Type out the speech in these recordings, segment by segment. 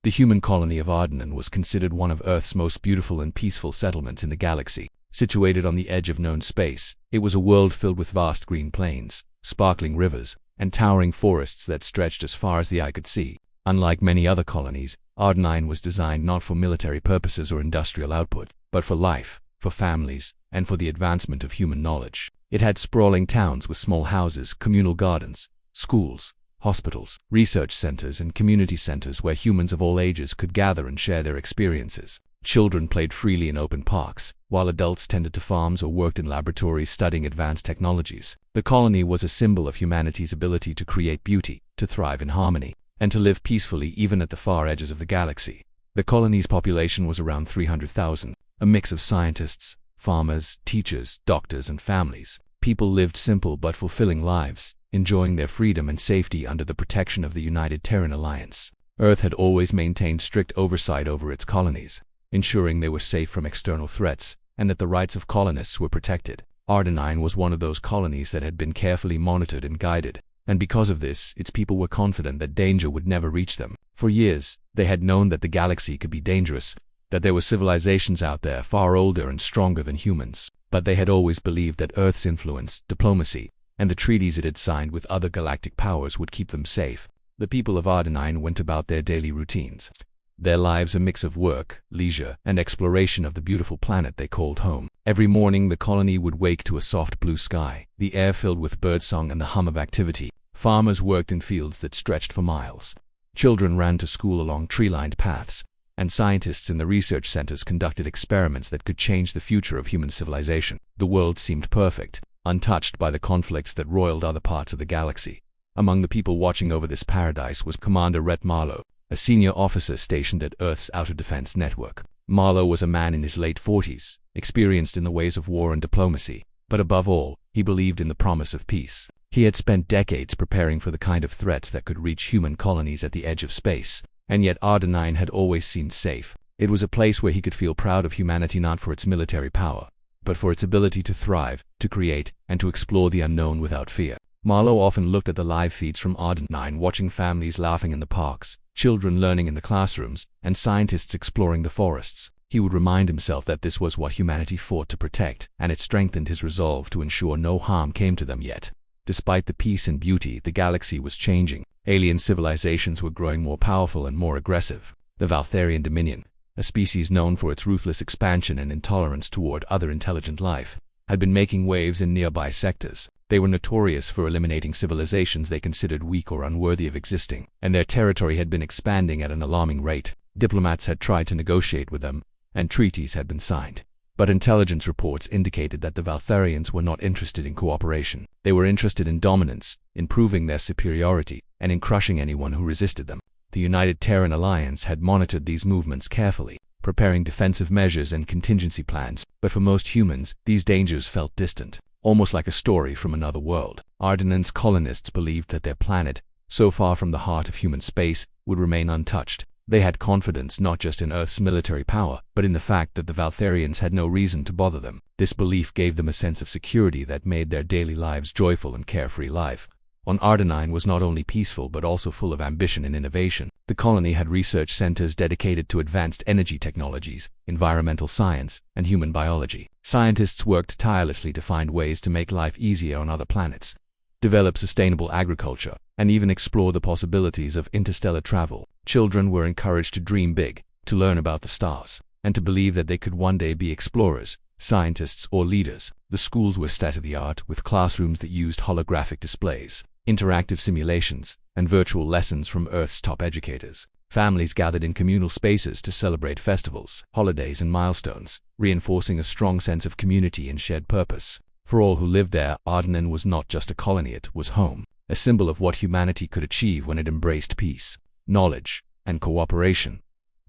The human colony of Ardenan was considered one of Earth's most beautiful and peaceful settlements in the galaxy. Situated on the edge of known space, it was a world filled with vast green plains, sparkling rivers, and towering forests that stretched as far as the eye could see. Unlike many other colonies, Ardenan was designed not for military purposes or industrial output, but for life, for families, and for the advancement of human knowledge. It had sprawling towns with small houses, communal gardens, schools, hospitals, research centers, and community centers where humans of all ages could gather and share their experiences. Children played freely in open parks, while adults tended to farms or worked in laboratories studying advanced technologies. The colony was a symbol of humanity's ability to create beauty, to thrive in harmony, and to live peacefully even at the far edges of the galaxy. The colony's population was around 300,000, a mix of scientists, farmers, teachers, doctors, and families. People lived simple but fulfilling lives, enjoying their freedom and safety under the protection of the United Terran Alliance. Earth had always maintained strict oversight over its colonies, ensuring they were safe from external threats, and that the rights of colonists were protected. Ardenan was one of those colonies that had been carefully monitored and guided, and because of this, its people were confident that danger would never reach them. For years, they had known that the galaxy could be dangerous, that there were civilizations out there far older and stronger than humans, but they had always believed that Earth's influence, diplomacy, and the treaties it had signed with other galactic powers would keep them safe. The people of Ardenan went about their daily routines, their lives a mix of work, leisure, and exploration of the beautiful planet they called home. Every morning the colony would wake to a soft blue sky, the air filled with birdsong and the hum of activity. Farmers worked in fields that stretched for miles. Children ran to school along tree-lined paths, and scientists in the research centers conducted experiments that could change the future of human civilization. The world seemed perfect, untouched by the conflicts that roiled other parts of the galaxy. Among the people watching over this paradise was Commander Rhett Marlowe, a senior officer stationed at Earth's Outer Defense Network. Marlowe was a man in his late 40s, experienced in the ways of war and diplomacy, but above all, he believed in the promise of peace. He had spent decades preparing for the kind of threats that could reach human colonies at the edge of space, and yet Ardenan had always seemed safe. It was a place where he could feel proud of humanity not for its military power, but for its ability to thrive, to create, and to explore the unknown without fear. Marlowe often looked at the live feeds from Ardenan, watching families laughing in the parks, children learning in the classrooms, and scientists exploring the forests. He would remind himself that this was what humanity fought to protect, and it strengthened his resolve to ensure no harm came to them yet. Despite the peace and beauty, the galaxy was changing. Alien civilizations were growing more powerful and more aggressive. The Valtharian Dominion, a species known for its ruthless expansion and intolerance toward other intelligent life, had been making waves in nearby sectors. They were notorious for eliminating civilizations they considered weak or unworthy of existing, and their territory had been expanding at an alarming rate. Diplomats had tried to negotiate with them, and treaties had been signed. But intelligence reports indicated that the Valtharians were not interested in cooperation. They were interested in dominance, in proving their superiority, and in crushing anyone who resisted them. The United Terran Alliance had monitored these movements carefully, preparing defensive measures and contingency plans, but for most humans, these dangers felt distant, almost like a story from another world. Ardenan's colonists believed that their planet, so far from the heart of human space, would remain untouched. They had confidence not just in Earth's military power, but in the fact that the Valtharians had no reason to bother them. This belief gave them a sense of security that made their daily lives joyful and carefree. Life on Ardenan was not only peaceful but also full of ambition and innovation. The colony had research centers dedicated to advanced energy technologies, environmental science, and human biology. Scientists worked tirelessly to find ways to make life easier on other planets, develop sustainable agriculture, and even explore the possibilities of interstellar travel. Children were encouraged to dream big, to learn about the stars, and to believe that they could one day be explorers, scientists, or leaders. The schools were state-of-the-art, with classrooms that used holographic displays, interactive simulations, and virtual lessons from Earth's top educators. Families gathered in communal spaces to celebrate festivals, holidays, and milestones, reinforcing a strong sense of community and shared purpose. For all who lived there, Ardenan was not just a colony, it was home, a symbol of what humanity could achieve when it embraced peace, knowledge, and cooperation.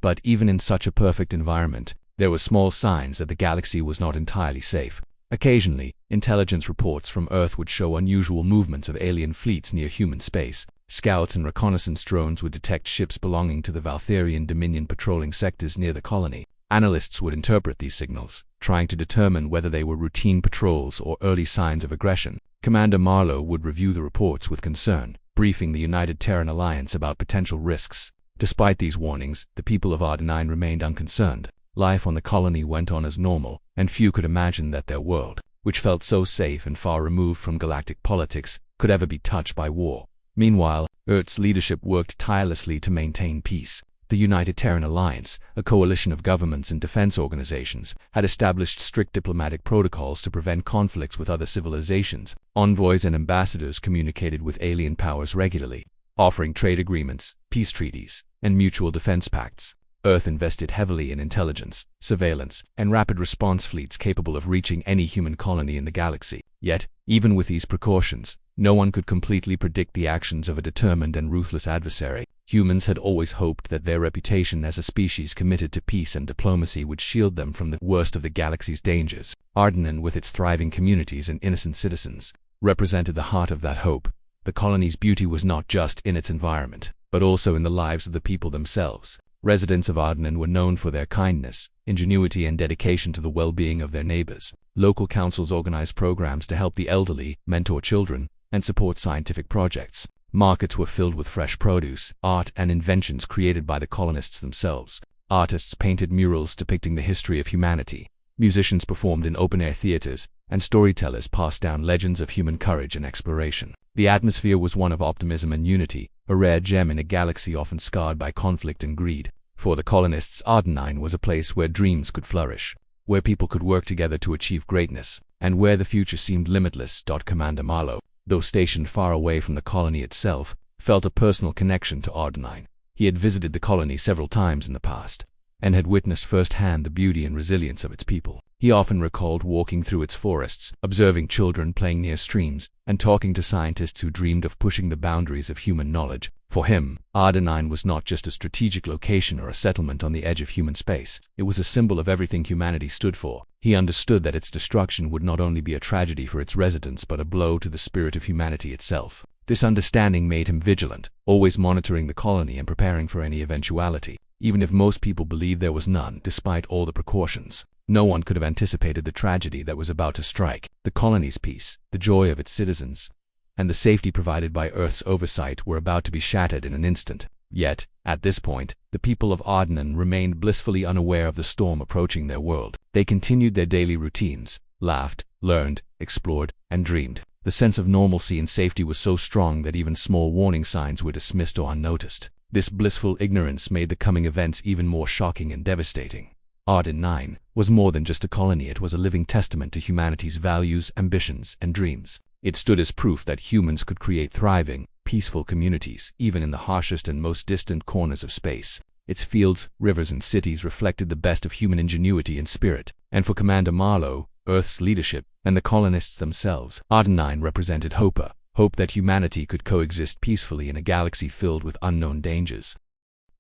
But even in such a perfect environment, there were small signs that the galaxy was not entirely safe. Occasionally, intelligence reports from Earth would show unusual movements of alien fleets near human space. Scouts and reconnaissance drones would detect ships belonging to the Valtharian Dominion patrolling sectors near the colony. Analysts would interpret these signals, trying to determine whether they were routine patrols or early signs of aggression. Commander Marlowe would review the reports with concern, briefing the United Terran Alliance about potential risks. Despite these warnings, the people of Ardenine remained unconcerned. Life on the colony went on as normal, and few could imagine that their world, which felt so safe and far removed from galactic politics, could ever be touched by war. Meanwhile, Earth's leadership worked tirelessly to maintain peace. The United Terran Alliance, a coalition of governments and defense organizations, had established strict diplomatic protocols to prevent conflicts with other civilizations. Envoys and ambassadors communicated with alien powers regularly, offering trade agreements, peace treaties, and mutual defense pacts. Earth invested heavily in intelligence, surveillance, and rapid response fleets capable of reaching any human colony in the galaxy. Yet, even with these precautions, no one could completely predict the actions of a determined and ruthless adversary. Humans had always hoped that their reputation as a species committed to peace and diplomacy would shield them from the worst of the galaxy's dangers. Ardenine, with its thriving communities and innocent citizens, represented the heart of that hope. The colony's beauty was not just in its environment, but also in the lives of the people themselves. Residents of Ardenine were known for their kindness, ingenuity, and dedication to the well-being of their neighbors. Local councils organized programs to help the elderly, mentor children, and support scientific projects. Markets were filled with fresh produce, art, and inventions created by the colonists themselves. Artists painted murals depicting the history of humanity. Musicians performed in open-air theaters, and storytellers passed down legends of human courage and exploration. The atmosphere was one of optimism and unity, a rare gem in a galaxy often scarred by conflict and greed. For the colonists, Ardenine was a place where dreams could flourish, where people could work together to achieve greatness, and where the future seemed limitless. Commander Marlowe, though stationed far away from the colony itself, felt a personal connection to Ardenine. He had visited the colony several times in the past, and had witnessed firsthand the beauty and resilience of its people. He often recalled walking through its forests, observing children playing near streams, and talking to scientists who dreamed of pushing the boundaries of human knowledge. For him, Ardenine was not just a strategic location or a settlement on the edge of human space. It was a symbol of everything humanity stood for. He understood that its destruction would not only be a tragedy for its residents but a blow to the spirit of humanity itself. This understanding made him vigilant, always monitoring the colony and preparing for any eventuality. Even if most people believed there was none, despite all the precautions, no one could have anticipated the tragedy that was about to strike. The colony's peace, the joy of its citizens, and the safety provided by Earth's oversight were about to be shattered in an instant. Yet, at this point, the people of Ardenine remained blissfully unaware of the storm approaching their world. They continued their daily routines, laughed, learned, explored, and dreamed. The sense of normalcy and safety was so strong that even small warning signs were dismissed or unnoticed. This blissful ignorance made the coming events even more shocking and devastating. Ardenine was more than just a colony. It was a living testament to humanity's values, ambitions, and dreams. It stood as proof that humans could create thriving, peaceful communities, even in the harshest and most distant corners of space. Its fields, rivers, and cities reflected the best of human ingenuity and spirit. And for Commander Marlowe, Earth's leadership, and the colonists themselves, Ardenine represented hope that humanity could coexist peacefully in a galaxy filled with unknown dangers.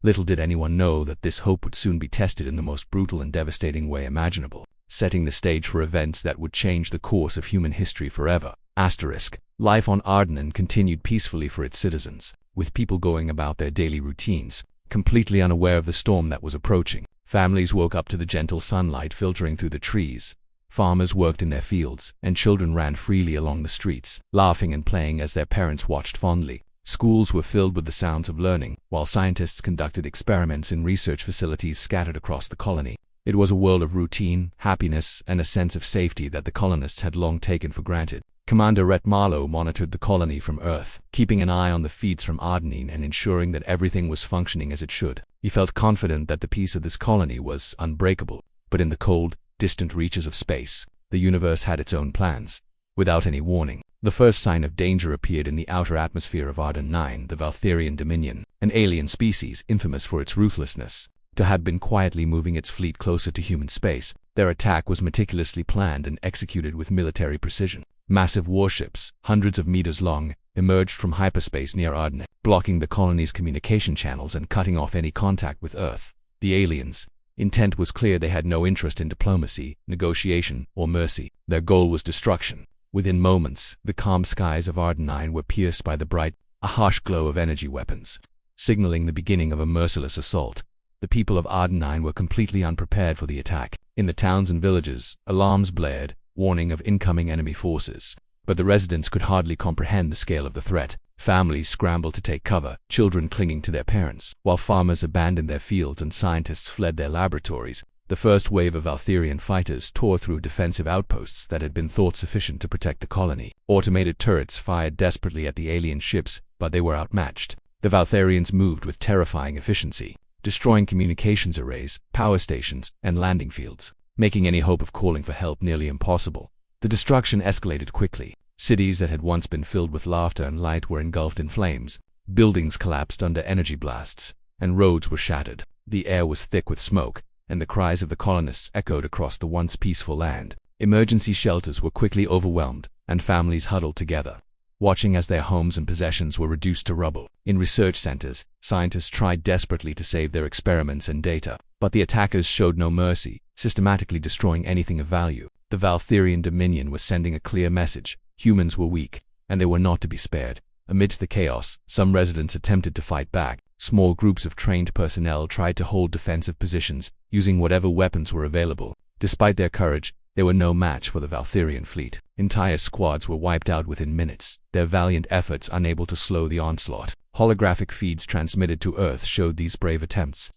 Little did anyone know that this hope would soon be tested in the most brutal and devastating way imaginable, setting the stage for events that would change the course of human history forever. Life on Ardenine continued peacefully for its citizens, with people going about their daily routines, completely unaware of the storm that was approaching. Families woke up to the gentle sunlight filtering through the trees. Farmers worked in their fields, and children ran freely along the streets, laughing and playing as their parents watched fondly. Schools were filled with the sounds of learning, while scientists conducted experiments in research facilities scattered across the colony. It was a world of routine, happiness, and a sense of safety that the colonists had long taken for granted. Commander Rhett Marlowe monitored the colony from Earth, keeping an eye on the feeds from Ardenine and ensuring that everything was functioning as it should. He felt confident that the peace of this colony was unbreakable, but in the cold, distant reaches of space, the universe had its own plans. Without any warning, the first sign of danger appeared in the outer atmosphere of Ardenine. The Valtherian Dominion, an alien species infamous for its ruthlessness, had been quietly moving its fleet closer to human space. Their attack was meticulously planned and executed with military precision. Massive warships, hundreds of meters long, emerged from hyperspace near Ardenine, blocking the colony's communication channels and cutting off any contact with Earth. The aliens' intent was clear. They had no interest in diplomacy, negotiation, or mercy. Their goal was destruction. Within moments, the calm skies of Ardenine were pierced by the bright, harsh glow of energy weapons, signaling the beginning of a merciless assault. The people of Ardenine were completely unprepared for the attack. In the towns and villages, alarms blared, warning of incoming enemy forces. But the residents could hardly comprehend the scale of the threat. Families scrambled to take cover, children clinging to their parents, while farmers abandoned their fields and scientists fled their laboratories. The first wave of Valtherian fighters tore through defensive outposts that had been thought sufficient to protect the colony. Automated turrets fired desperately at the alien ships, but they were outmatched. The Valtherians moved with terrifying efficiency, destroying communications arrays, power stations, and landing fields, making any hope of calling for help nearly impossible. The destruction escalated quickly. Cities that had once been filled with laughter and light were engulfed in flames. Buildings collapsed under energy blasts, and roads were shattered. The air was thick with smoke, and the cries of the colonists echoed across the once peaceful land. Emergency shelters were quickly overwhelmed, and families huddled together, watching as their homes and possessions were reduced to rubble. In research centers, scientists tried desperately to save their experiments and data, but the attackers showed no mercy, systematically destroying anything of value. The Valtherian Dominion was sending a clear message: humans were weak, and they were not to be spared. Amidst the chaos, some residents attempted to fight back. Small groups of trained personnel tried to hold defensive positions, using whatever weapons were available. Despite their courage, they were no match for the Valtherian fleet. Entire squads were wiped out within minutes, their valiant efforts unable to slow the onslaught. Holographic feeds transmitted to Earth showed these brave attempts.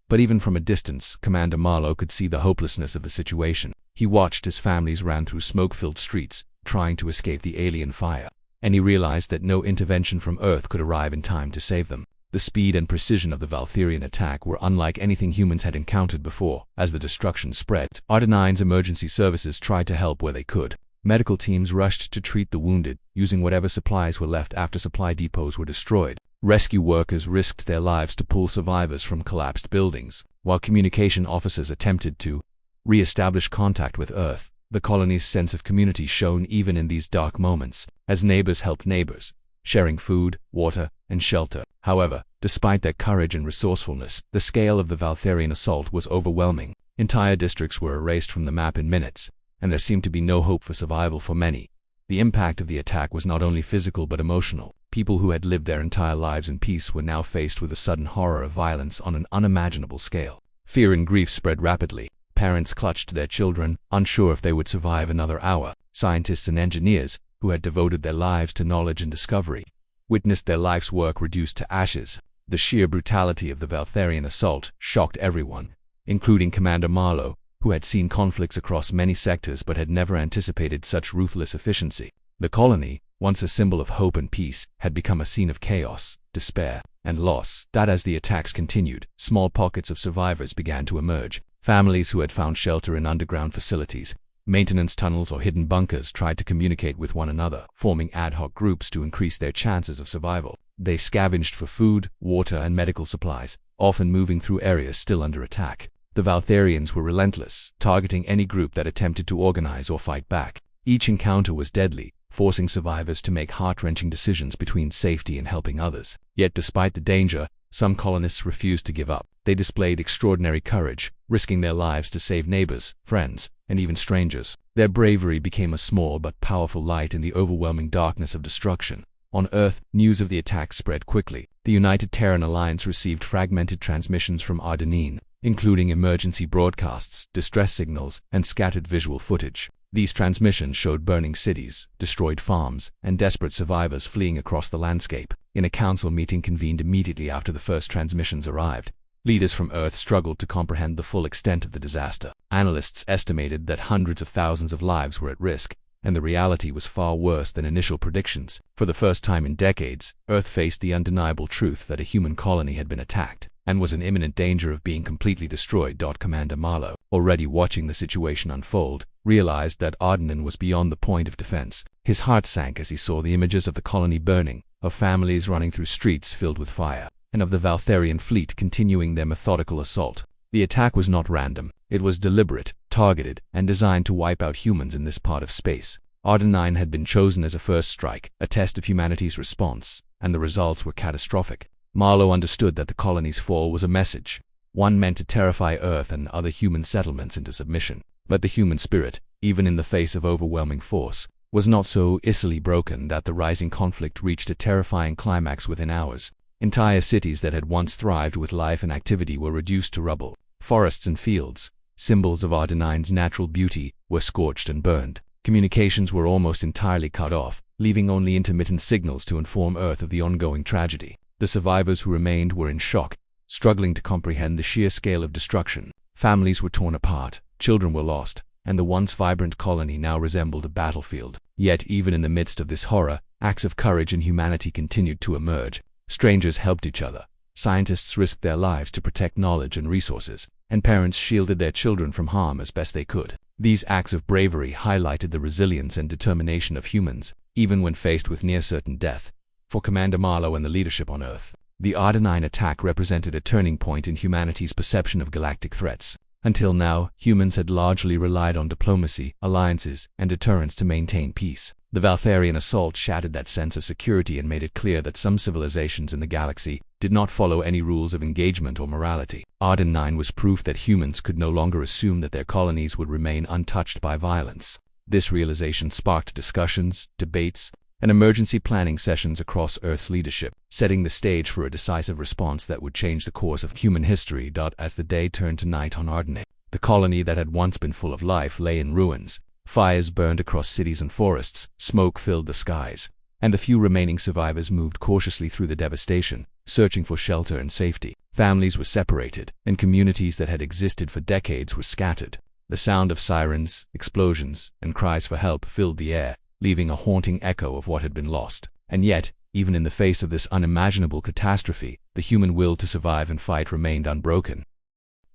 But even from a distance, Commander Marlowe could see the hopelessness of the situation. He watched as families ran through smoke-filled streets, trying to escape the alien fire, and he realized that no intervention from Earth could arrive in time to save them. The speed and precision of the Valtherian attack were unlike anything humans had encountered before. As the destruction spread, Ardenine's emergency services tried to help where they could. Medical teams rushed to treat the wounded, using whatever supplies were left after supply depots were destroyed. Rescue workers risked their lives to pull survivors from collapsed buildings, while communication officers attempted to re-establish contact with Earth. The colony's sense of community shone even in these dark moments, as neighbors helped neighbors, sharing food, water, and shelter. However, despite their courage and resourcefulness, the scale of the Valtherian assault was overwhelming. Entire districts were erased from the map in minutes, and there seemed to be no hope for survival for many. The impact of the attack was not only physical but emotional. People who had lived their entire lives in peace were now faced with the sudden horror of violence on an unimaginable scale. Fear and grief spread rapidly. Parents clutched their children, unsure if they would survive another hour. Scientists and engineers, who had devoted their lives to knowledge and discovery, witnessed their life's work reduced to ashes. The sheer brutality of the Valtherian assault shocked everyone, including Commander Marlowe, who had seen conflicts across many sectors but had never anticipated such ruthless efficiency. The colony, once a symbol of hope and peace, had become a scene of chaos, despair, and loss. That as the attacks continued, small pockets of survivors began to emerge. Families who had found shelter in underground facilities, maintenance tunnels, or hidden bunkers tried to communicate with one another, forming ad hoc groups to increase their chances of survival. They scavenged for food, water, and medical supplies, often moving through areas still under attack. The Valtherians were relentless, targeting any group that attempted to organize or fight back. Each encounter was deadly, forcing survivors to make heart-wrenching decisions between safety and helping others. Yet despite the danger, some colonists refused to give up. They displayed extraordinary courage, risking their lives to save neighbors, friends, and even strangers. Their bravery became a small but powerful light in the overwhelming darkness of destruction. On Earth, news of the attack spread quickly. The United Terran Alliance received fragmented transmissions from Ardenine, including emergency broadcasts, distress signals, and scattered visual footage. These transmissions showed burning cities, destroyed farms, and desperate survivors fleeing across the landscape. In a council meeting convened immediately after the first transmissions arrived, leaders from Earth struggled to comprehend the full extent of the disaster. Analysts estimated that hundreds of thousands of lives were at risk, and the reality was far worse than initial predictions. For the first time in decades, Earth faced the undeniable truth that a human colony had been attacked, and was in imminent danger of being completely destroyed. Commander Marlowe, already watching the situation unfold, realized that Ardenine was beyond the point of defense. His heart sank as he saw the images of the colony burning, of families running through streets filled with fire, and of the Valtherian fleet continuing their methodical assault. The attack was not random. It was deliberate, targeted, and designed to wipe out humans in this part of space. Ardenine had been chosen as a first strike, a test of humanity's response, and the results were catastrophic. Marlowe understood that the colony's fall was a message, one meant to terrify Earth and other human settlements into submission. But the human spirit, even in the face of overwhelming force, was not so easily broken. That the rising conflict reached a terrifying climax within hours. Entire cities that had once thrived with life and activity were reduced to rubble. Forests and fields, symbols of Ardenine's natural beauty, were scorched and burned. Communications were almost entirely cut off, leaving only intermittent signals to inform Earth of the ongoing tragedy. The survivors who remained were in shock, struggling to comprehend the sheer scale of destruction. Families were torn apart, children were lost, and the once vibrant colony now resembled a battlefield. Yet even in the midst of this horror, acts of courage and humanity continued to emerge. Strangers helped each other. Scientists risked their lives to protect knowledge and resources, and parents shielded their children from harm as best they could. These acts of bravery highlighted the resilience and determination of humans, even when faced with near-certain death. For Commander Marlowe and the leadership on Earth, the Ardenine attack represented a turning point in humanity's perception of galactic threats. Until now, humans had largely relied on diplomacy, alliances, and deterrence to maintain peace. The Valtharian assault shattered that sense of security and made it clear that some civilizations in the galaxy did not follow any rules of engagement or morality. Ardenine was proof that humans could no longer assume that their colonies would remain untouched by violence. This realization sparked discussions, debates, and emergency planning sessions across Earth's leadership, setting the stage for a decisive response that would change the course of human history. As the day turned to night on Ardenine, the colony that had once been full of life lay in ruins. Fires burned across cities and forests, smoke filled the skies, and the few remaining survivors moved cautiously through the devastation, searching for shelter and safety. Families were separated, and communities that had existed for decades were scattered. The sound of sirens, explosions, and cries for help filled the air, leaving a haunting echo of what had been lost. And yet, even in the face of this unimaginable catastrophe, the human will to survive and fight remained unbroken.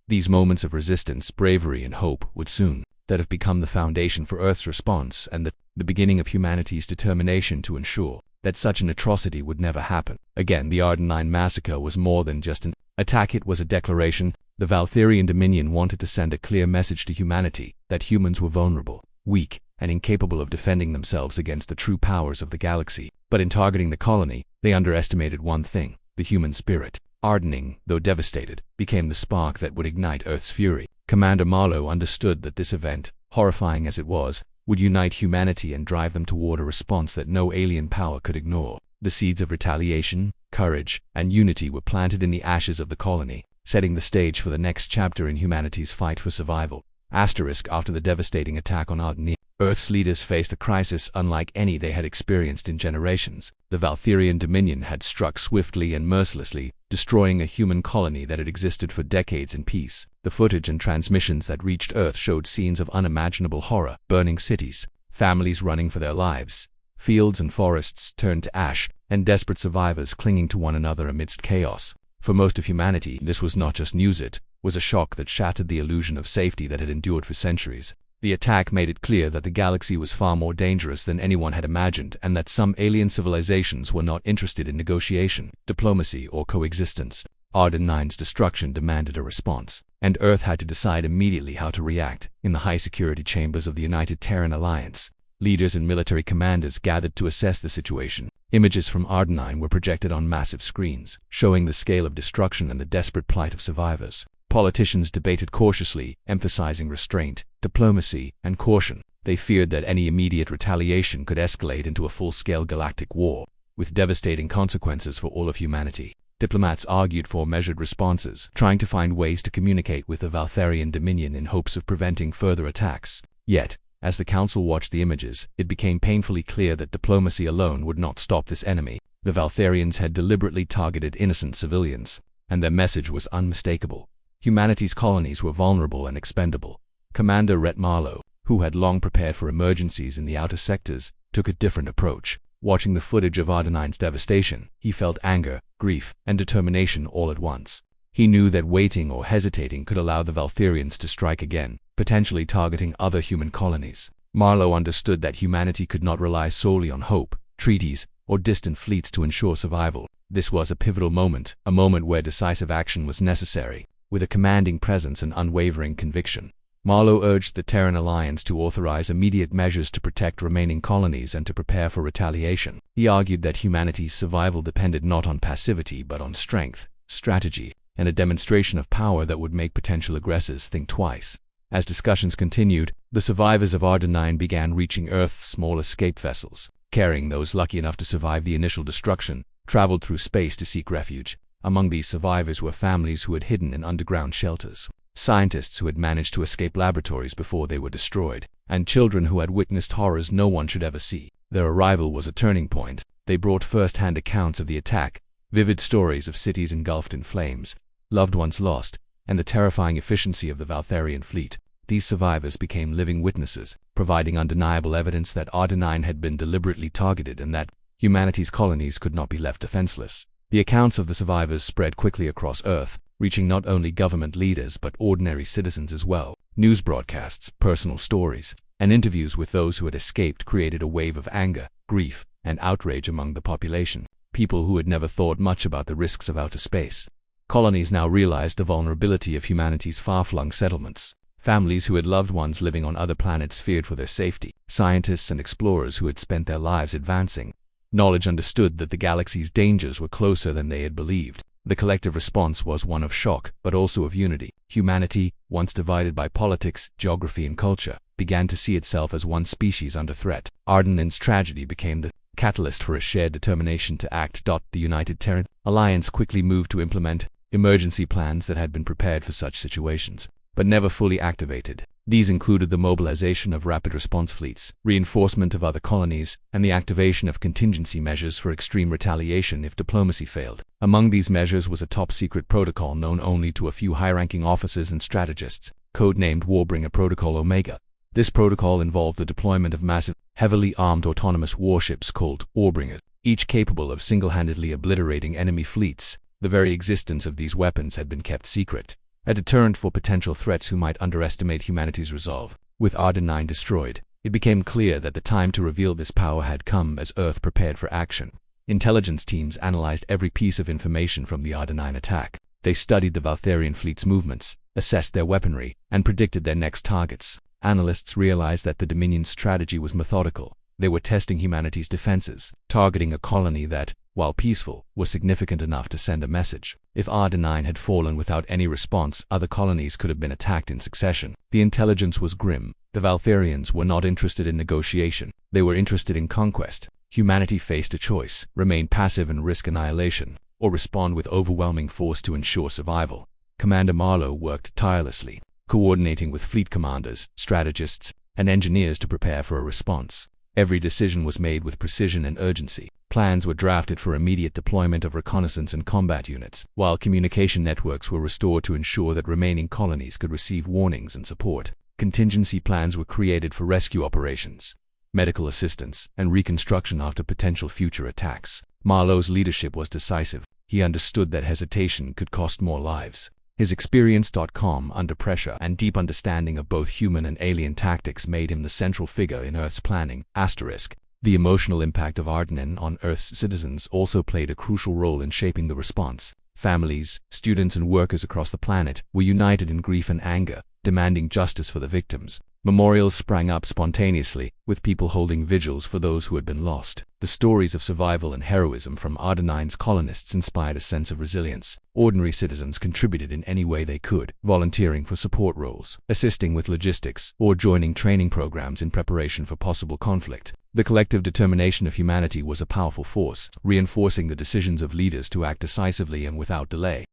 These moments of resistance, bravery, and hope would soon have become the foundation for Earth's response and the beginning of humanity's determination to ensure that such an atrocity would never happen again. The Ardenine massacre was more than just an attack, it was a declaration. The Valtharian Dominion wanted to send a clear message to humanity that humans were vulnerable, weak, and incapable of defending themselves against the true powers of the galaxy. But in targeting the colony, they underestimated one thing: the human spirit. Ardenine, though devastated, became the spark that would ignite Earth's fury. Commander Marlowe understood that this event, horrifying as it was, would unite humanity and drive them toward a response that no alien power could ignore. The seeds of retaliation, courage, and unity were planted in the ashes of the colony, setting the stage for the next chapter in humanity's fight for survival. After the devastating attack on Ardenine, Earth's leaders faced a crisis unlike any they had experienced in generations. The Valtharian Dominion had struck swiftly and mercilessly, destroying a human colony that had existed for decades in peace. The footage and transmissions that reached Earth showed scenes of unimaginable horror: burning cities, families running for their lives, fields and forests turned to ash, and desperate survivors clinging to one another amidst chaos. For most of humanity, this was not just news, it was a shock that shattered the illusion of safety that had endured for centuries. The attack made it clear that the galaxy was far more dangerous than anyone had imagined, and that some alien civilizations were not interested in negotiation, diplomacy, or coexistence. Ardenine's destruction demanded a response, and Earth had to decide immediately how to react. In the high-security chambers of the United Terran Alliance, leaders and military commanders gathered to assess the situation. Images from Ardenine were projected on massive screens, showing the scale of destruction and the desperate plight of survivors. Politicians debated cautiously, emphasizing restraint, diplomacy, and caution. They feared that any immediate retaliation could escalate into a full-scale galactic war, with devastating consequences for all of humanity. Diplomats argued for measured responses, trying to find ways to communicate with the Valtharian Dominion in hopes of preventing further attacks. Yet, as the Council watched the images, it became painfully clear that diplomacy alone would not stop this enemy. The Valtharians had deliberately targeted innocent civilians, and their message was unmistakable. Humanity's colonies were vulnerable and expendable. Commander Rhett Marlowe, who had long prepared for emergencies in the outer sectors, took a different approach. Watching the footage of Ardenine's devastation, he felt anger, grief, and determination all at once. He knew that waiting or hesitating could allow the Valtharians to strike again, potentially targeting other human colonies. Marlowe understood that humanity could not rely solely on hope, treaties, or distant fleets to ensure survival. This was a pivotal moment, a moment where decisive action was necessary. With a commanding presence and unwavering conviction, Marlowe urged the Terran Alliance to authorize immediate measures to protect remaining colonies and to prepare for retaliation. He argued that humanity's survival depended not on passivity but on strength, strategy, and a demonstration of power that would make potential aggressors think twice. As discussions continued, the survivors of Ardenine began reaching Earth's small escape vessels. Carrying those lucky enough to survive the initial destruction, traveled through space to seek refuge. Among these survivors were families who had hidden in underground shelters, scientists who had managed to escape laboratories before they were destroyed, and children who had witnessed horrors no one should ever see. Their arrival was a turning point. They brought first-hand accounts of the attack, vivid stories of cities engulfed in flames, loved ones lost, and the terrifying efficiency of the Valtharian fleet. These survivors became living witnesses, providing undeniable evidence that Ardenine had been deliberately targeted and that humanity's colonies could not be left defenseless. The accounts of the survivors spread quickly across Earth, reaching not only government leaders but ordinary citizens as well. News broadcasts, personal stories, and interviews with those who had escaped created a wave of anger, grief, and outrage among the population. People who had never thought much about the risks of outer space. Colonies now realized the vulnerability of humanity's far-flung settlements. Families who had loved ones living on other planets feared for their safety. Scientists and explorers who had spent their lives advancing knowledge understood that the galaxy's dangers were closer than they had believed. The collective response was one of shock, but also of unity. Humanity, once divided by politics, geography, and culture, began to see itself as one species under threat. Ardenine's tragedy became the catalyst for a shared determination to act. The United Terran Alliance quickly moved to implement emergency plans that had been prepared for such situations, but never fully activated. These included the mobilization of rapid response fleets, reinforcement of other colonies, and the activation of contingency measures for extreme retaliation if diplomacy failed. Among these measures was a top-secret protocol known only to a few high-ranking officers and strategists, codenamed Warbringer Protocol Omega. This protocol involved the deployment of massive, heavily armed autonomous warships called Warbringers, each capable of single-handedly obliterating enemy fleets. The very existence of these weapons had been kept secret, a deterrent for potential threats who might underestimate humanity's resolve. With Ardenine destroyed, it became clear that the time to reveal this power had come as Earth prepared for action. Intelligence teams analyzed every piece of information from the Ardenine attack. They studied the Valtharian fleet's movements, assessed their weaponry, and predicted their next targets. Analysts realized that the Dominion's strategy was methodical. They were testing humanity's defenses, targeting a colony that, while peaceful, was significant enough to send a message. If Ardenine had fallen without any response, other colonies could have been attacked in succession. The intelligence was grim. The Valtharians were not interested in negotiation. They were interested in conquest. Humanity faced a choice: remain passive and risk annihilation, or respond with overwhelming force to ensure survival. Commander Marlowe worked tirelessly, coordinating with fleet commanders, strategists, and engineers to prepare for a response. Every decision was made with precision and urgency. Plans were drafted for immediate deployment of reconnaissance and combat units, while communication networks were restored to ensure that remaining colonies could receive warnings and support. Contingency plans were created for rescue operations, medical assistance, and reconstruction after potential future attacks. Marlowe's leadership was decisive. He understood that hesitation could cost more lives. His experience, calm under pressure, and deep understanding of both human and alien tactics made him the central figure in Earth's planning. The emotional impact of Ardenine on Earth's citizens also played a crucial role in shaping the response. Families, students, and workers across the planet were united in grief and anger, demanding justice for the victims. Memorials sprang up spontaneously, with people holding vigils for those who had been lost. The stories of survival and heroism from Ardenine's colonists inspired a sense of resilience. Ordinary citizens contributed in any way they could, volunteering for support roles, assisting with logistics, or joining training programs in preparation for possible conflict. The collective determination of humanity was a powerful force, reinforcing the decisions of leaders to act decisively and without delay.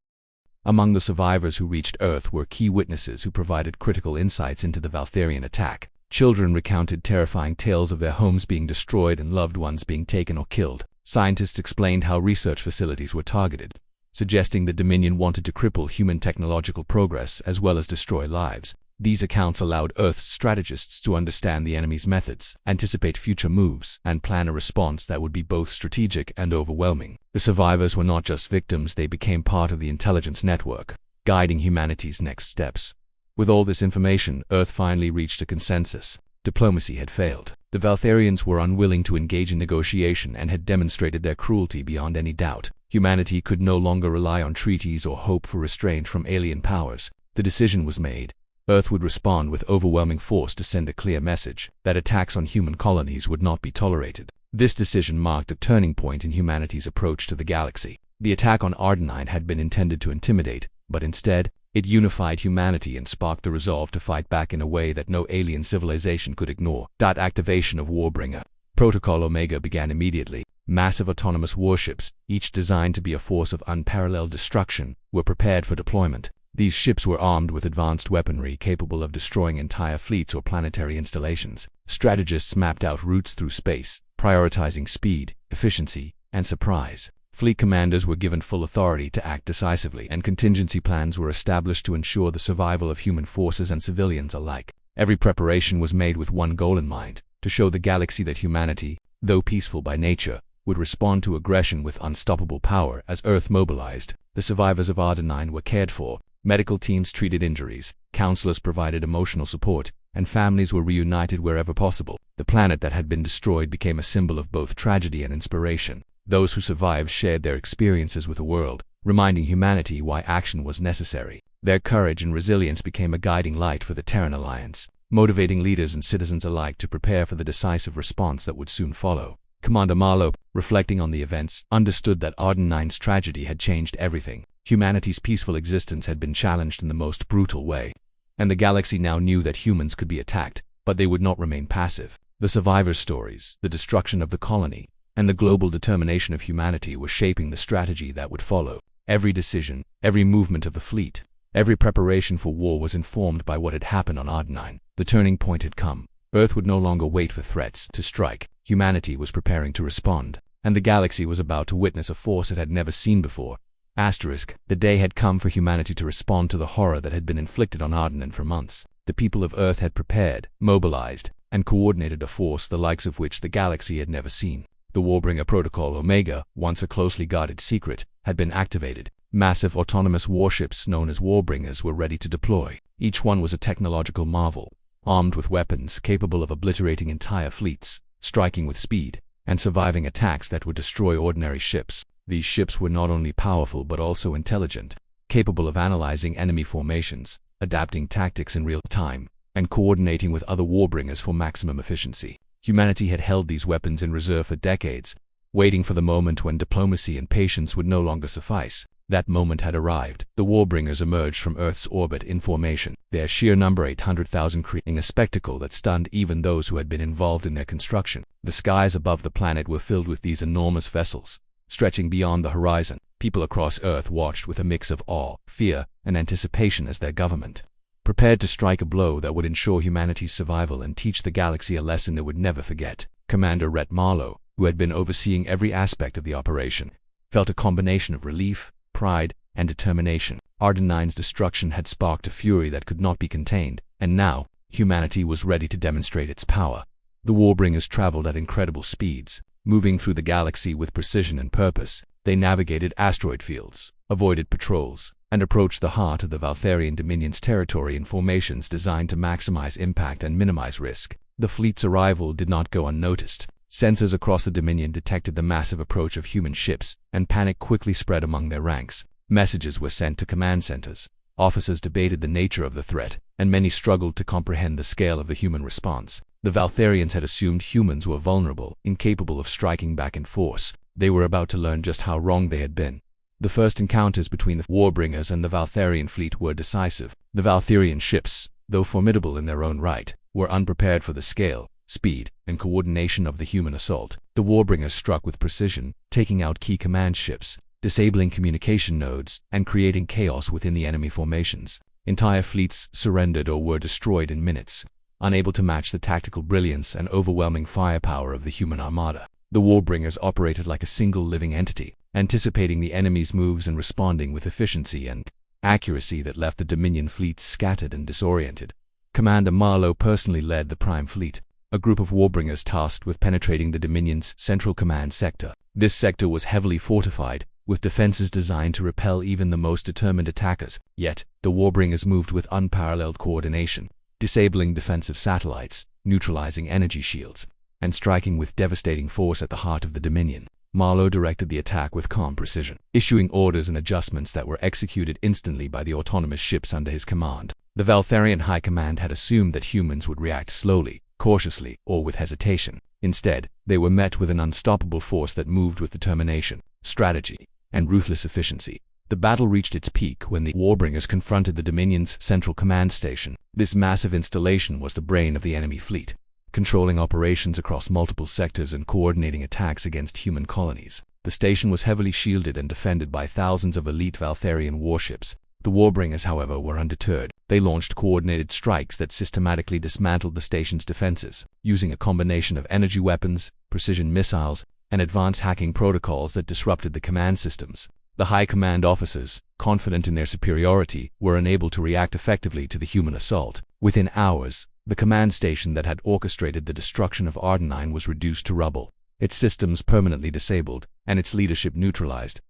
Among the survivors who reached Earth were key witnesses who provided critical insights into the Valtharian attack. Children recounted terrifying tales of their homes being destroyed and loved ones being taken or killed. Scientists explained how research facilities were targeted, suggesting the Dominion wanted to cripple human technological progress as well as destroy lives. These accounts allowed Earth's strategists to understand the enemy's methods, anticipate future moves, and plan a response that would be both strategic and overwhelming. The survivors were not just victims, they became part of the intelligence network, guiding humanity's next steps. With all this information, Earth finally reached a consensus. Diplomacy had failed. The Valtharians were unwilling to engage in negotiation and had demonstrated their cruelty beyond any doubt. Humanity could no longer rely on treaties or hope for restraint from alien powers. The decision was made. Earth would respond with overwhelming force to send a clear message that attacks on human colonies would not be tolerated. This decision marked a turning point in humanity's approach to the galaxy. The attack on Ardenine had been intended to intimidate, but instead, it unified humanity and sparked the resolve to fight back in a way that no alien civilization could ignore. Activation of Warbringer Protocol Omega began immediately. Massive autonomous warships, each designed to be a force of unparalleled destruction, were prepared for deployment. These ships were armed with advanced weaponry capable of destroying entire fleets or planetary installations. Strategists mapped out routes through space, prioritizing speed, efficiency, and surprise. Fleet commanders were given full authority to act decisively, and contingency plans were established to ensure the survival of human forces and civilians alike. Every preparation was made with one goal in mind: to show the galaxy that humanity, though peaceful by nature, would respond to aggression with unstoppable power. As Earth mobilized, the survivors of Ardenine were cared for, medical teams treated injuries, counselors provided emotional support, and families were reunited wherever possible. The planet that had been destroyed became a symbol of both tragedy and inspiration. Those who survived shared their experiences with the world, reminding humanity why action was necessary. Their courage and resilience became a guiding light for the Terran Alliance, motivating leaders and citizens alike to prepare for the decisive response that would soon follow. Commander Marlowe, reflecting on the events, understood that Ardenine's tragedy had changed everything. Humanity's peaceful existence had been challenged in the most brutal way, and the galaxy now knew that humans could be attacked, but they would not remain passive. The survivors' stories, the destruction of the colony, and the global determination of humanity were shaping the strategy that would follow. Every decision, every movement of the fleet, every preparation for war was informed by what had happened on Ardenine. The turning point had come. Earth would no longer wait for threats to strike. Humanity was preparing to respond, and the galaxy was about to witness a force it had never seen before. The day had come for humanity to respond to the horror that had been inflicted on Ardenine for months. The people of Earth had prepared, mobilized, and coordinated a force the likes of which the galaxy had never seen. The Warbringer Protocol Omega, once a closely guarded secret, had been activated. Massive autonomous warships known as Warbringers were ready to deploy. Each one was a technological marvel, armed with weapons capable of obliterating entire fleets, striking with speed, and surviving attacks that would destroy ordinary ships. These ships were not only powerful but also intelligent, capable of analyzing enemy formations, adapting tactics in real time, and coordinating with other Warbringers for maximum efficiency. Humanity had held these weapons in reserve for decades, waiting for the moment when diplomacy and patience would no longer suffice. That moment had arrived. The Warbringers emerged from Earth's orbit in formation, their sheer number 800,000, creating a spectacle that stunned even those who had been involved in their construction. The skies above the planet were filled with these enormous vessels, stretching beyond the horizon. People across Earth watched with a mix of awe, fear, and anticipation as their government prepared to strike a blow that would ensure humanity's survival and teach the galaxy a lesson it would never forget. Commander Rhett Marlowe, who had been overseeing every aspect of the operation, felt a combination of relief, pride, and determination. Ardenine's destruction had sparked a fury that could not be contained, and now, humanity was ready to demonstrate its power. The Warbringers traveled at incredible speeds, moving through the galaxy with precision and purpose. They navigated asteroid fields, avoided patrols, and approached the heart of the Valtharian Dominion's territory in formations designed to maximize impact and minimize risk. The fleet's arrival did not go unnoticed. Sensors across the Dominion detected the massive approach of human ships, and panic quickly spread among their ranks. Messages were sent to command centers. Officers debated the nature of the threat, and many struggled to comprehend the scale of the human response. The Valtharians had assumed humans were vulnerable, incapable of striking back in force. They were about to learn just how wrong they had been. The first encounters between the Warbringers and the Valtharian fleet were decisive. The Valtharian ships, though formidable in their own right, were unprepared for the scale, speed, and coordination of the human assault. The Warbringers struck with precision, taking out key command ships, disabling communication nodes, and creating chaos within the enemy formations. Entire fleets surrendered or were destroyed in minutes, unable to match the tactical brilliance and overwhelming firepower of the human armada. The Warbringers operated like a single living entity, anticipating the enemy's moves and responding with efficiency and accuracy that left the Dominion fleets scattered and disoriented. Commander Marlowe personally led the Prime Fleet, a group of Warbringers tasked with penetrating the Dominion's central command sector. This sector was heavily fortified, with defenses designed to repel even the most determined attackers. Yet, the Warbringers moved with unparalleled coordination, disabling defensive satellites, neutralizing energy shields, and striking with devastating force at the heart of the Dominion. Marlowe directed the attack with calm precision, issuing orders and adjustments that were executed instantly by the autonomous ships under his command. The Valtharian High Command had assumed that humans would react slowly, cautiously, or with hesitation. Instead, they were met with an unstoppable force that moved with determination, strategy, and ruthless efficiency. The battle reached its peak when the Warbringers confronted the Dominion's central command station. This massive installation was the brain of the enemy fleet, controlling operations across multiple sectors and coordinating attacks against human colonies. The station was heavily shielded and defended by thousands of elite Valtharian warships, The Warbringers, however, were undeterred. They launched coordinated strikes that systematically dismantled the station's defenses, using a combination of energy weapons, precision missiles, and advanced hacking protocols that disrupted the command systems. The high command officers, confident in their superiority, were unable to react effectively to the human assault. Within hours, the command station that had orchestrated the destruction of Ardenine was reduced to rubble, its systems permanently disabled, and its leadership neutralized.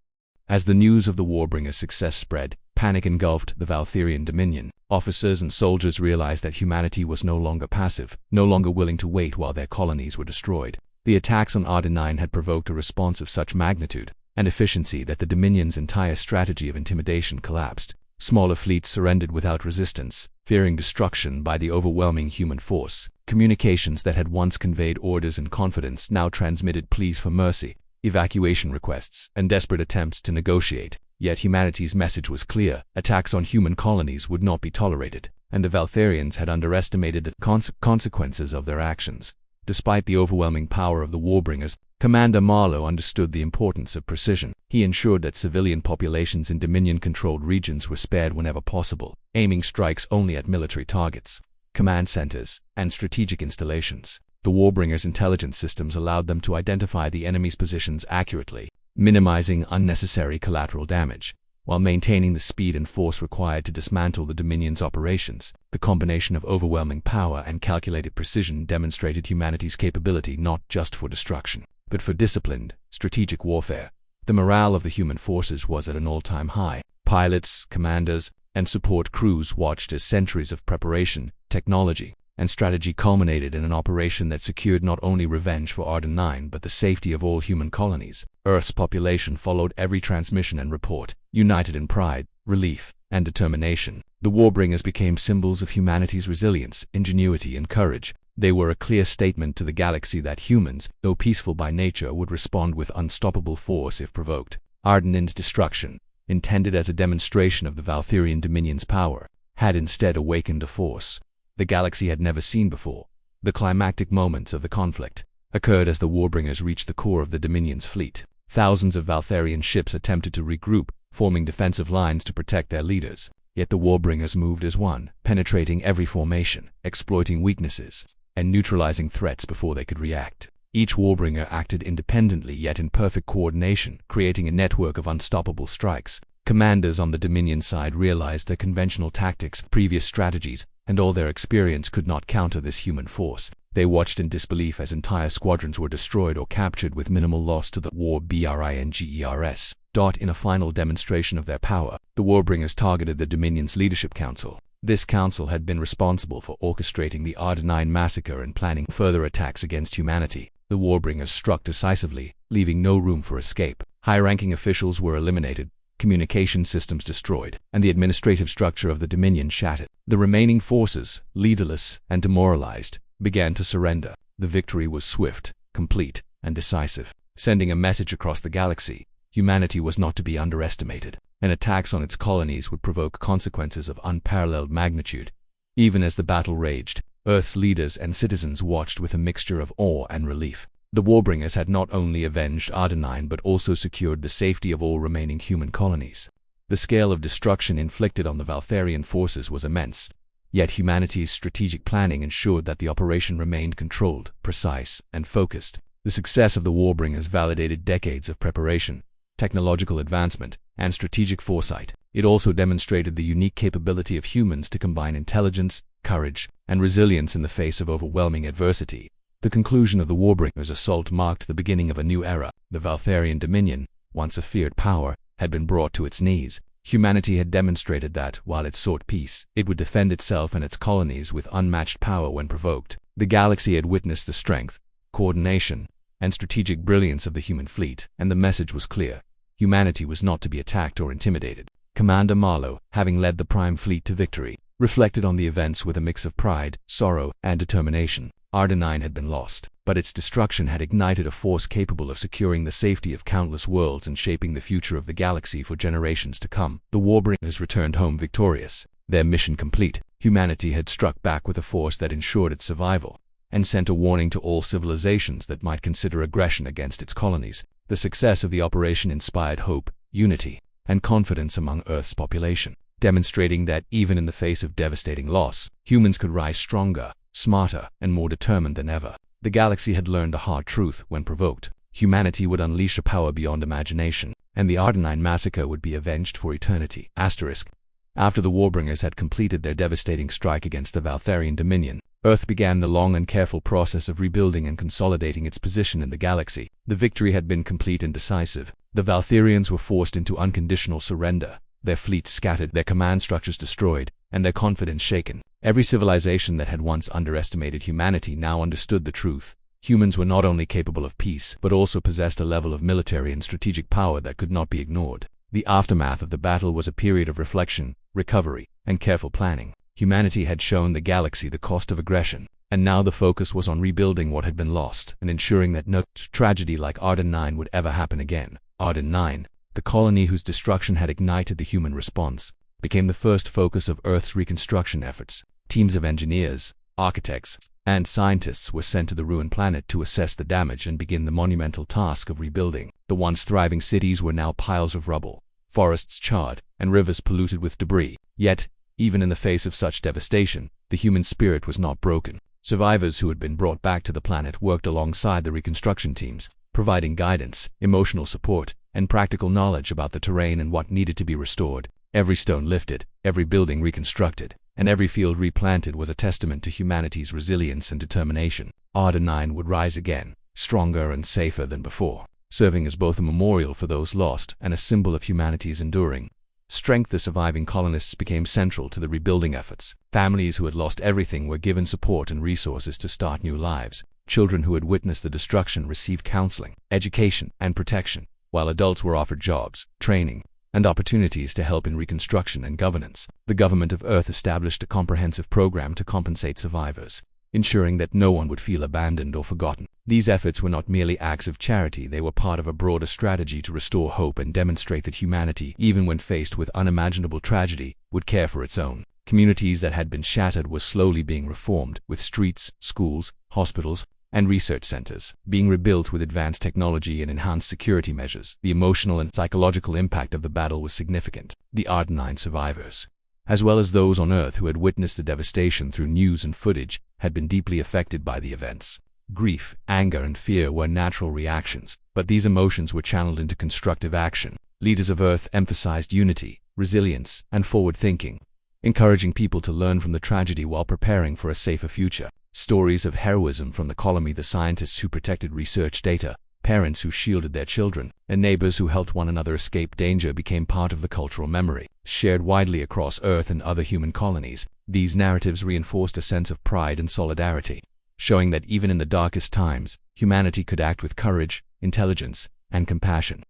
As the news of the Warbringers' success spread, panic engulfed the Valtherian Dominion. Officers and soldiers realized that humanity was no longer passive, no longer willing to wait while their colonies were destroyed. The attacks on Ardenine had provoked a response of such magnitude and efficiency that the Dominion's entire strategy of intimidation collapsed. Smaller fleets surrendered without resistance, fearing destruction by the overwhelming human force. Communications that had once conveyed orders and confidence now transmitted pleas for mercy, evacuation requests, and desperate attempts to negotiate. Yet humanity's message was clear: attacks on human colonies would not be tolerated, and the Valtherians had underestimated the consequences of their actions. Despite the overwhelming power of the Warbringers, Commander Marlowe understood the importance of precision. He ensured that civilian populations in Dominion-controlled regions were spared whenever possible, aiming strikes only at military targets, command centers, and strategic installations. The Warbringers' intelligence systems allowed them to identify the enemy's positions accurately, minimizing unnecessary collateral damage, while maintaining the speed and force required to dismantle the Dominion's operations. The combination of overwhelming power and calculated precision demonstrated humanity's capability not just for destruction, but for disciplined, strategic warfare. The morale of the human forces was at an all-time high. Pilots, commanders, and support crews watched as centuries of preparation, technology, and strategy culminated in an operation that secured not only revenge for Ardenine but the safety of all human colonies. Earth's population followed every transmission and report, united in pride, relief, and determination. The Warbringers became symbols of humanity's resilience, ingenuity, and courage. They were a clear statement to the galaxy that humans, though peaceful by nature, would respond with unstoppable force if provoked. Ardenine's destruction, intended as a demonstration of the Valtherian Dominion's power, had instead awakened a force the galaxy had never seen before. The climactic moments of the conflict occurred as the Warbringers reached the core of the Dominion's fleet. Thousands of Valtherian ships attempted to regroup, forming defensive lines to protect their leaders. Yet the Warbringers moved as one, penetrating every formation, exploiting weaknesses, and neutralizing threats before they could react. Each Warbringer acted independently yet in perfect coordination, creating a network of unstoppable strikes. Commanders on the Dominion side realized their conventional tactics, previous strategies, and all their experience could not counter this human force. They watched in disbelief as entire squadrons were destroyed or captured with minimal loss to the Warbringers. In a final demonstration of their power, the Warbringers targeted the Dominion's Leadership Council. This council had been responsible for orchestrating the Ardenine massacre and planning further attacks against humanity. The Warbringers struck decisively, leaving no room for escape. High-ranking officials were eliminated, communication systems destroyed, and the administrative structure of the Dominion shattered. The remaining forces, leaderless and demoralized, began to surrender. The victory was swift, complete, and decisive, sending a message across the galaxy: humanity was not to be underestimated, and attacks on its colonies would provoke consequences of unparalleled magnitude. Even as the battle raged, Earth's leaders and citizens watched with a mixture of awe and relief. The Warbringers had not only avenged Ardenine but also secured the safety of all remaining human colonies. The scale of destruction inflicted on the Valtherian forces was immense, yet humanity's strategic planning ensured that the operation remained controlled, precise, and focused. The success of the Warbringers validated decades of preparation, technological advancement, and strategic foresight. It also demonstrated the unique capability of humans to combine intelligence, courage, and resilience in the face of overwhelming adversity. The conclusion of the Warbringers' assault marked the beginning of a new era. The Valtherian Dominion, once a feared power, had been brought to its knees. Humanity had demonstrated that, while it sought peace, it would defend itself and its colonies with unmatched power when provoked. The galaxy had witnessed the strength, coordination, and strategic brilliance of the human fleet, and the message was clear: humanity was not to be attacked or intimidated. Commander Marlowe, having led the Prime Fleet to victory, reflected on the events with a mix of pride, sorrow, and determination. Ardenine had been lost, but its destruction had ignited a force capable of securing the safety of countless worlds and shaping the future of the galaxy for generations to come. The Warbringers returned home victorious. Their mission complete, humanity had struck back with a force that ensured its survival, and sent a warning to all civilizations that might consider aggression against its colonies. The success of the operation inspired hope, unity, and confidence among Earth's population. demonstrating that even in the face of devastating loss, humans could rise stronger, smarter, and more determined than ever. The galaxy had learned a hard truth: when provoked, humanity would unleash a power beyond imagination, and the Ardenine massacre would be avenged for eternity. After the Warbringers had completed their devastating strike against the Valtharian Dominion, Earth began the long and careful process of rebuilding and consolidating its position in the galaxy. The victory had been complete and decisive. The Valtharians were forced into unconditional surrender, their fleets scattered, their command structures destroyed, and their confidence shaken. Every civilization that had once underestimated humanity now understood the truth. Humans were not only capable of peace, but also possessed a level of military and strategic power that could not be ignored. The aftermath of the battle was a period of reflection, recovery, and careful planning. Humanity had shown the galaxy the cost of aggression, and now the focus was on rebuilding what had been lost and ensuring that no tragedy like Arden 9 would ever happen again. Arden 9, the colony whose destruction had ignited the human response, became the first focus of Earth's reconstruction efforts. Teams of engineers, architects, and scientists were sent to the ruined planet to assess the damage and begin the monumental task of rebuilding. The once thriving cities were now piles of rubble, forests charred, and rivers polluted with debris. Yet, even in the face of such devastation, the human spirit was not broken. Survivors who had been brought back to the planet worked alongside the reconstruction teams, providing guidance, emotional support, and practical knowledge about the terrain and what needed to be restored. Every stone lifted, every building reconstructed, and every field replanted was a testament to humanity's resilience and determination. Arden 9 would rise again, stronger and safer than before, serving as both a memorial for those lost and a symbol of humanity's enduring strength. The surviving colonists became central to the rebuilding efforts. Families who had lost everything were given support and resources to start new lives. Children who had witnessed the destruction received counseling, education, and protection, while adults were offered jobs, training, and opportunities to help in reconstruction and governance. The government of Earth established a comprehensive program to compensate survivors, ensuring that no one would feel abandoned or forgotten. These efforts were not merely acts of charity, they were part of a broader strategy to restore hope and demonstrate that humanity, even when faced with unimaginable tragedy, would care for its own. Communities that had been shattered were slowly being reformed, with streets, schools, hospitals, and research centers being rebuilt with advanced technology and enhanced security measures. The emotional and psychological impact of the battle was significant. The Arden 9 survivors, as well as those on Earth who had witnessed the devastation through news and footage, had been deeply affected by the events. Grief, anger, and fear were natural reactions, but these emotions were channeled into constructive action. Leaders of Earth emphasized unity, resilience, and forward thinking, encouraging people to learn from the tragedy while preparing for a safer future. Stories of heroism from the colony, the scientists who protected research data, parents who shielded their children, and neighbors who helped one another escape danger became part of the cultural memory. Shared widely across Earth and other human colonies, these narratives reinforced a sense of pride and solidarity, showing that even in the darkest times, humanity could act with courage, intelligence, and compassion.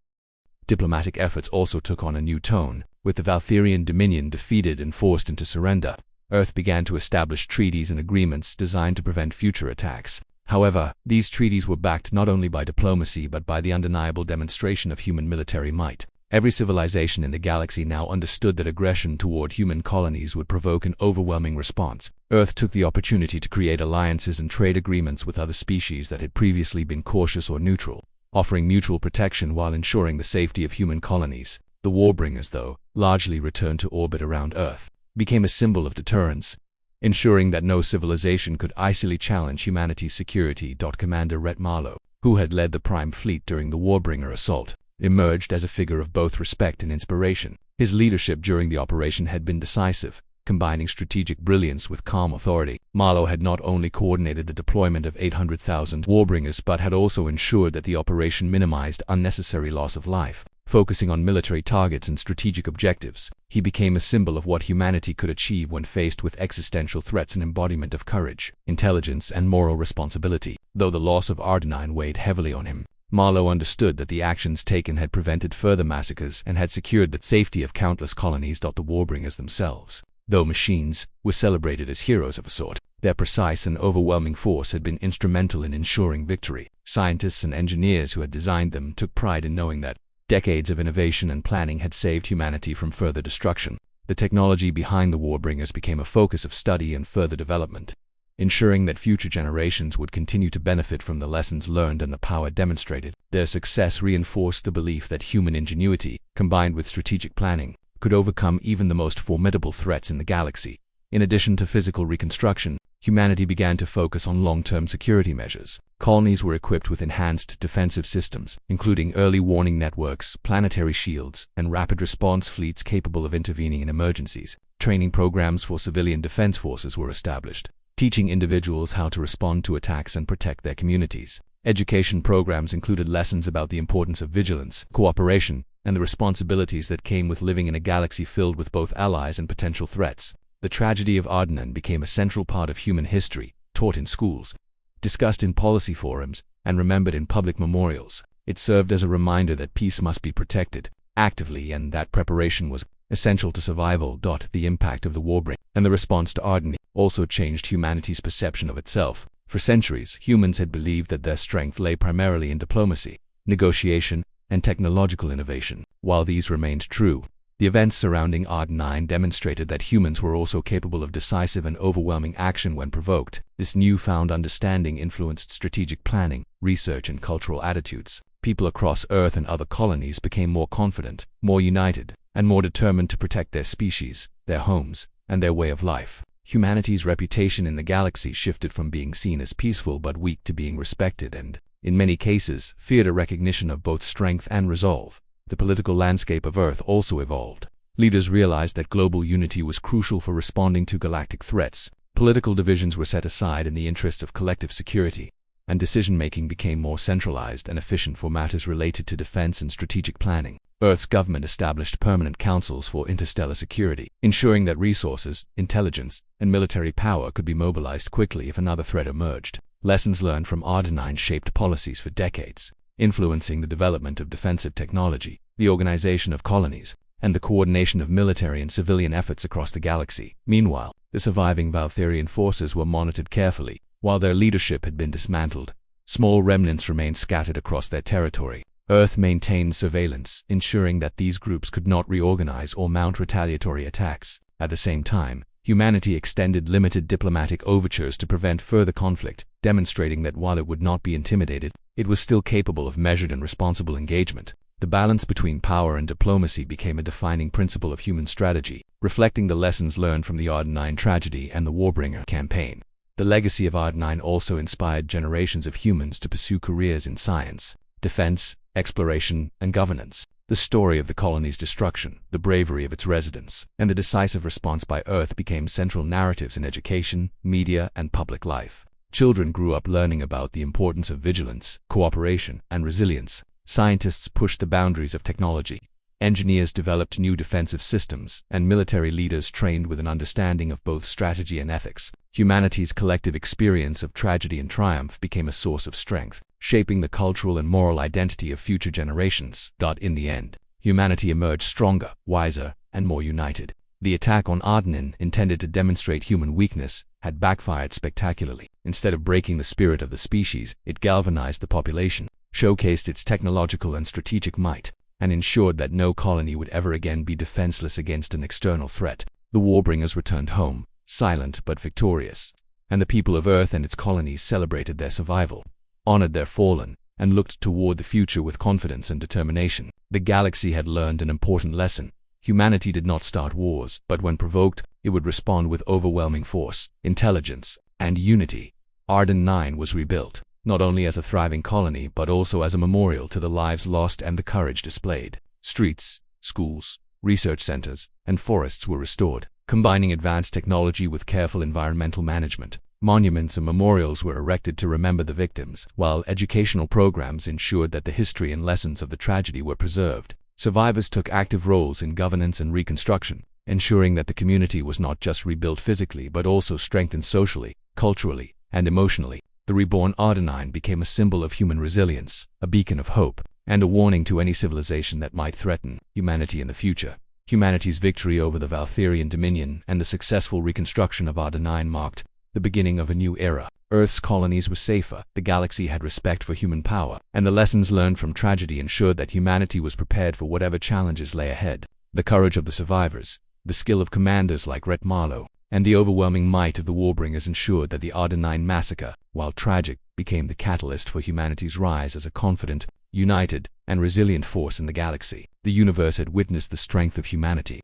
Diplomatic efforts also took on a new tone. With the Valtharian Dominion defeated and forced into surrender, Earth began to establish treaties and agreements designed to prevent future attacks. However, these treaties were backed not only by diplomacy but by the undeniable demonstration of human military might. Every civilization in the galaxy now understood that aggression toward human colonies would provoke an overwhelming response. Earth took the opportunity to create alliances and trade agreements with other species that had previously been cautious or neutral, offering mutual protection while ensuring the safety of human colonies. The Warbringers, though, largely returned to orbit around Earth, became a symbol of deterrence, ensuring that no civilization could easily challenge humanity's security. Commander Rhett Marlowe, who had led the Prime Fleet during the Warbringer assault, emerged as a figure of both respect and inspiration. His leadership during the operation had been decisive, combining strategic brilliance with calm authority. Marlowe had not only coordinated the deployment of 800,000 Warbringers but had also ensured that the operation minimized unnecessary loss of life. Focusing on military targets and strategic objectives, he became a symbol of what humanity could achieve when faced with existential threats, an embodiment of courage, intelligence, and moral responsibility. Though the loss of Arden 9 weighed heavily on him, Marlowe understood that the actions taken had prevented further massacres and had secured the safety of countless colonies. The Warbringers themselves, though machines, were celebrated as heroes of a sort. Their precise and overwhelming force had been instrumental in ensuring victory. Scientists and engineers who had designed them took pride in knowing that decades of innovation and planning had saved humanity from further destruction. The technology behind the Warbringers became a focus of study and further development, ensuring that future generations would continue to benefit from the lessons learned and the power demonstrated. Their success reinforced the belief that human ingenuity, combined with strategic planning, could overcome even the most formidable threats in the galaxy. In addition to physical reconstruction, humanity began to focus on long-term security measures. Colonies were equipped with enhanced defensive systems, including early warning networks, planetary shields, and rapid response fleets capable of intervening in emergencies. Training programs for civilian defense forces were established, teaching individuals how to respond to attacks and protect their communities. Education programs included lessons about the importance of vigilance, cooperation, and the responsibilities that came with living in a galaxy filled with both allies and potential threats. The tragedy of Ardanan became a central part of human history, taught in schools, discussed in policy forums, and remembered in public memorials. It served as a reminder that peace must be protected actively and that preparation was essential to survival. The impact of the Warbringers and the response to Ardanan also changed humanity's perception of itself. For centuries, humans had believed that their strength lay primarily in diplomacy, negotiation, and technological innovation. While these remained true, the events surrounding Ardanan demonstrated that humans were also capable of decisive and overwhelming action when provoked. This newfound understanding influenced strategic planning, research, and cultural attitudes. People across Earth and other colonies became more confident, more united, and more determined to protect their species, their homes, and their way of life. Humanity's reputation in the galaxy shifted from being seen as peaceful but weak to being respected and, in many cases, feared a recognition of both strength and resolve. The political landscape of Earth also evolved. Leaders realized that global unity was crucial for responding to galactic threats. Political divisions were set aside in the interests of collective security, and decision-making became more centralized and efficient for matters related to defense and strategic planning. Earth's government established permanent councils for interstellar security, ensuring that resources, intelligence, and military power could be mobilized quickly if another threat emerged. Lessons learned from Ardanan shaped policies for decades, influencing the development of defensive technology, the organization of colonies, and the coordination of military and civilian efforts across the galaxy. Meanwhile, the surviving Valtherian forces were monitored carefully. While their leadership had been dismantled, small remnants remained scattered across their territory. Earth maintained surveillance, ensuring that these groups could not reorganize or mount retaliatory attacks. At the same time, humanity extended limited diplomatic overtures to prevent further conflict, demonstrating that while it would not be intimidated, it was still capable of measured and responsible engagement. The balance between power and diplomacy became a defining principle of human strategy, reflecting the lessons learned from the Ardanan tragedy and the Warbringer campaign. The legacy of Ardanan also inspired generations of humans to pursue careers in science, defense, exploration, and governance. The story of the colony's destruction, the bravery of its residents, and the decisive response by Earth became central narratives in education, media, and public life. Children grew up learning about the importance of vigilance, cooperation, and resilience. Scientists pushed the boundaries of technology. Engineers developed new defensive systems, and military leaders trained with an understanding of both strategy and ethics. Humanity's collective experience of tragedy and triumph became a source of strength, shaping the cultural and moral identity of future generations. In the end, humanity emerged stronger, wiser, and more united. The attack on Ardanan, intended to demonstrate human weakness, had backfired spectacularly. Instead of breaking the spirit of the species, it galvanized the population, showcased its technological and strategic might, and ensured that no colony would ever again be defenseless against an external threat. The Warbringers returned home, silent but victorious, and the people of Earth and its colonies celebrated their survival, honored their fallen, and looked toward the future with confidence and determination. The galaxy had learned an important lesson. Humanity did not start wars, but when provoked, it would respond with overwhelming force, intelligence, and unity. Ardanan was rebuilt, not only as a thriving colony but also as a memorial to the lives lost and the courage displayed. Streets, schools, research centers, and forests were restored, combining advanced technology with careful environmental management. Monuments and memorials were erected to remember the victims, while educational programs ensured that the history and lessons of the tragedy were preserved. Survivors took active roles in governance and reconstruction, ensuring that the community was not just rebuilt physically but also strengthened socially, culturally, and emotionally. The reborn Ardanan became a symbol of human resilience, a beacon of hope, and a warning to any civilization that might threaten humanity in the future. Humanity's victory over the Valtherian dominion and the successful reconstruction of Ardanan marked the beginning of a new era. Earth's colonies were safer, the galaxy had respect for human power, and the lessons learned from tragedy ensured that humanity was prepared for whatever challenges lay ahead. The courage of the survivors, the skill of commanders like Rhett Marlowe, and the overwhelming might of the Warbringers ensured that the Ardanan massacre, while tragic, became the catalyst for humanity's rise as a confident, united, and resilient force in the galaxy. The universe had witnessed the strength of humanity,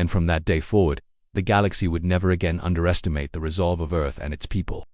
And from that day forward, the galaxy would never again underestimate the resolve of Earth and its people.